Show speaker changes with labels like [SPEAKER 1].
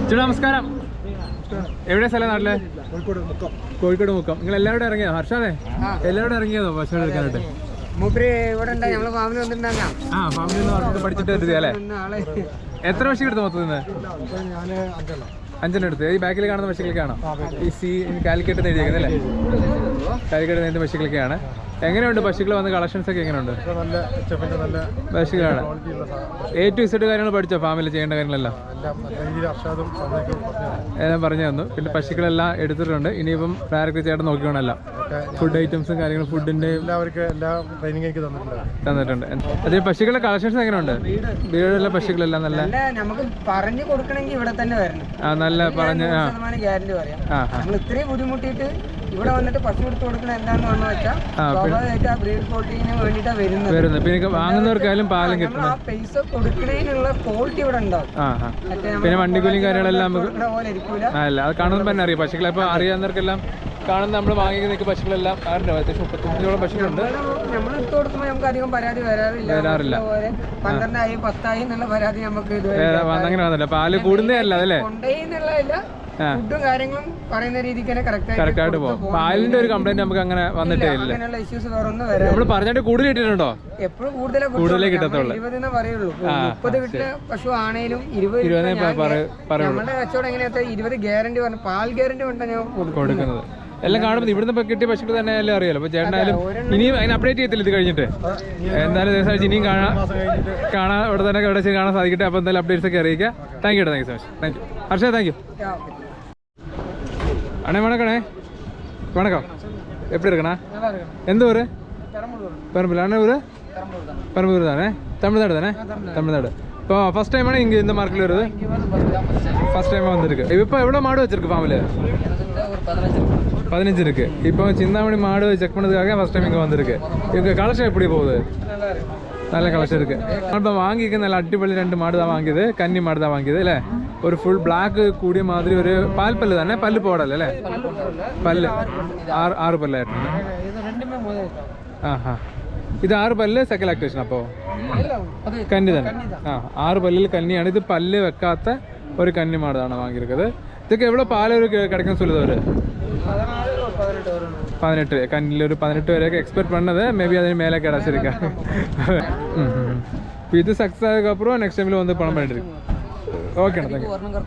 [SPEAKER 1] ചേട്ടാ നമസ്കാരം. എവിടെ സ്ഥലം നാട്ടില്? കോഴിക്കോട് മുക്കം. നിങ്ങൾ എല്ലാവരും ഇറങ്ങിയോ? ഹർഷാദേ എല്ലാവരും ഇറങ്ങിയതോ പശു എടുക്കാനായിട്ട്? ഫാമിലി പഠിച്ചിട്ട് അല്ലേ? എത്ര പശു എടുത്തു മൊത്തത്തിൽ? 5 എടുത്ത്. ഈ ബാക്കിൽ കാണുന്ന പശുക്കളൊക്കെയാണോ? ഈ കാലിക്കറ്റ് എഴുതിയേക്കുന്നത് അല്ലേ? കാലിക്കറ്റ് നേരിട്ട് പശുക്കളൊക്കെയാണ്. എങ്ങനെയുണ്ട് പശുക്കൾ വന്ന് കളക്ഷൻസ് ഒക്കെ എങ്ങനെയുണ്ട്? പശുക്കളാണ്. A to Z കാര്യങ്ങൾ പഠിച്ചോ? ഫാമിലി ചെയ്യേണ്ട കാര്യങ്ങളെല്ലാം എല്ലാം പറഞ്ഞു തന്നു. പിന്നെ പശുക്കളെല്ലാം എടുത്തിട്ടുണ്ട്. ഇനിയിപ്പം ഡയറക്റ്റ് ചേട്ടൻ നോക്കിക്കോണല്ലോ. ഫുഡ് ഐറ്റംസും കാര്യങ്ങളും ഫുഡിന്റെ തന്നിട്ടുണ്ട്. അതേ പശുക്കളുടെ കളക്ഷൻസ് എങ്ങനെയുണ്ട്? വീടുള്ള പശുക്കളെല്ലാം നല്ല
[SPEAKER 2] നമുക്ക് പറഞ്ഞു കൊടുക്കണമെങ്കിൽ ഇവിടെ തന്നെ വരണം.
[SPEAKER 1] നല്ല പറഞ്ഞ്
[SPEAKER 2] ഗ്യാരണ്ടി പറയാം. നമ്മൾ ഇത്രയും ബുദ്ധിമുട്ടിയിട്ട് ഇവിടെ വന്നിട്ട് പശു എടുത്ത് കൊടുക്കണ എന്താന്ന് പറഞ്ഞു വെച്ചാൽ സ്വാഭാവികമായിട്ട് ആ ബ്രീഡ് ക്വാളിറ്റിന് വേണ്ടിയിട്ടാണ് വരുന്നത്. പിന്നെ
[SPEAKER 1] വാങ്ങുന്നവർക്കായാലും പാലും കിട്ടും.
[SPEAKER 2] ആ പൈസ കൊടുക്കുന്നതിനുള്ള ക്വാളിറ്റി ഇവിടെ ഉണ്ടാവും.
[SPEAKER 1] പിന്നെ വണ്ടിക്കൂലിയും കാര്യങ്ങളെല്ലാം നമുക്ക്
[SPEAKER 2] പോലെ ഇരിക്കൂല.
[SPEAKER 1] അല്ല, അത് കാണുമ്പോൾ തന്നെ അറിയാം. പശുക്കളെ ഇപ്പൊ അറിയാവുന്നവർക്കെല്ലാം കാണുന്ന നമ്മൾ വാങ്ങിക്കുന്ന പശുക്കളെല്ലാം അത്യാവശ്യം 35 പശുക്കളുണ്ട്.
[SPEAKER 2] നമ്മൾ എടുത്ത് കൊടുക്കുമ്പോൾ നമുക്ക് അധികം പരാതി വരാറില്ല. 12 10 എന്നുള്ള പരാതി നമുക്ക്
[SPEAKER 1] അങ്ങനെ വന്നില്ല. പാല് കൂടുന്നേ അല്ല അതല്ലേ?
[SPEAKER 2] കൊണ്ടേന്നുള്ളതല്ല, ഫുഡും കാര്യങ്ങളും പറയുന്ന രീതിക്ക് തന്നെ കറക്റ്റ് ആയിട്ട് പോകും.
[SPEAKER 1] പാലിന്റെ ഒരു കംപ്ലൈന്റ് നമുക്ക് അങ്ങനെ വന്നിട്ടേ ഇല്ല.
[SPEAKER 2] അങ്ങനെയുള്ള ഇഷ്യൂസ് വേറെ ഒന്നും വരാം.
[SPEAKER 1] നമ്മൾ പറഞ്ഞിട്ട് കൂടുതൽ കിട്ടിയിട്ടുണ്ടോ?
[SPEAKER 2] എപ്പോഴും
[SPEAKER 1] കൂടുതലേ കിട്ടത്തുള്ളൂ.
[SPEAKER 2] 20 പറയുള്ളൂ. 30 കിട്ടുന്ന പശു ആണേലും 20 നമ്മുടെ കച്ചവടം എങ്ങനെയാ? 20 ഗ്യാരണ്ടി പറഞ്ഞു. പാൽ ഗ്യാരണ്ടി കൊണ്ടാണ് ഞാൻ കൊടുക്കുന്നത്.
[SPEAKER 1] എല്ലാം കാണുമ്പോൾ ഇവിടുന്ന് കിട്ടിയ പശുക്കൾ തന്നെ എല്ലാം അറിയാലോ. അപ്പൊ ചേട്ടനായാലും ഇനിയും അതിന് അപ്ഡേറ്റ് ചെയ്യത്തില്ല ഇത് കഴിഞ്ഞിട്ട്. എന്തായാലും ദിവസം ഇനിയും കാണാൻ ഇവിടെ തന്നെ കാണാൻ സാധിക്കട്ടെ. അപ്പൊ എന്തായാലും അപ്ഡേറ്റ്സ് ഒക്കെ അറിയിക്കുക. Thank you so much. Thank you Harsha. Thank you அண்ணே. வணக்கண்ணே. வணக்கம். எப்படி இருக்கண்ணா? எந்த ஊர்? பெரம்பலூர். அண்ணே ஊர்? பெரம்பலூர் தானே? தமிழ்நாடு தானே? தமிழ்நாடு. இப்போ ஃபர்ஸ்ட் டைமான இங்கே இந்த மார்க்கெட்டில் வருது? ஃபர்ஸ்ட் டைமாக வந்துருக்கு. இப்போ எவ்வளோ மாடு வச்சிருக்கு ஃபார்மில்? 15 இருக்கு. இப்போ சிந்தாமணி மாடு செக் பண்ணதுக்காக ஃபர்ஸ்ட் டைம் இங்கே வந்திருக்கு. இங்கே கலெக்ஷன் எப்படி போகுது? நல்ல கலெக்ஷன் இருக்கு. இப்போ வாங்கிக்க நல்ல അടിപൊളി 2 മാട് தான் വാങ്ങിയത്. കന്നി മാട് தான் വാങ്ങിയത് അല്ലേ? ഒരു ഫുൾ ബ്ലാക്ക് കൂടിയ മാതിരി ഒരു പാൽപ്പല്ല് തന്നെ. പല്ല് പോടല്ലേ അല്ലേ? പല്ല് 6 പല്ലായിട്ടുണ്ട്. ഇത് 6 പല്ല് സെക്കൻഡ് ലാക്ടേഷൻ. അപ്പോൾ കന്നി തന്നെ. 6 പല്ലിൽ കന്നിയാണ്. ഇത് പല്ല് വെക്കാത്ത ഒരു കന്നി മാടാണ് വാങ്ങിയിരിക്കുന്നത്. ഇതൊക്കെ എവിടെ പാലൊരു കിടക്കുന്ന സുലഭ? 18 കന്നിൽ ഒരു 18 വരെയൊക്കെ എക്സ്പെക്ട് பண்ணது. மேபி അതിന് மேலே கிடச்சிருக்கா. இது சக்ஸஸ் ஆகுதுக்கப்புறம் நெக்ஸ்ட் டைமில் வந்து பணம் பண்ணிட்டு இருக்கு. ஓகேண்ணா. தேங்க்யூ.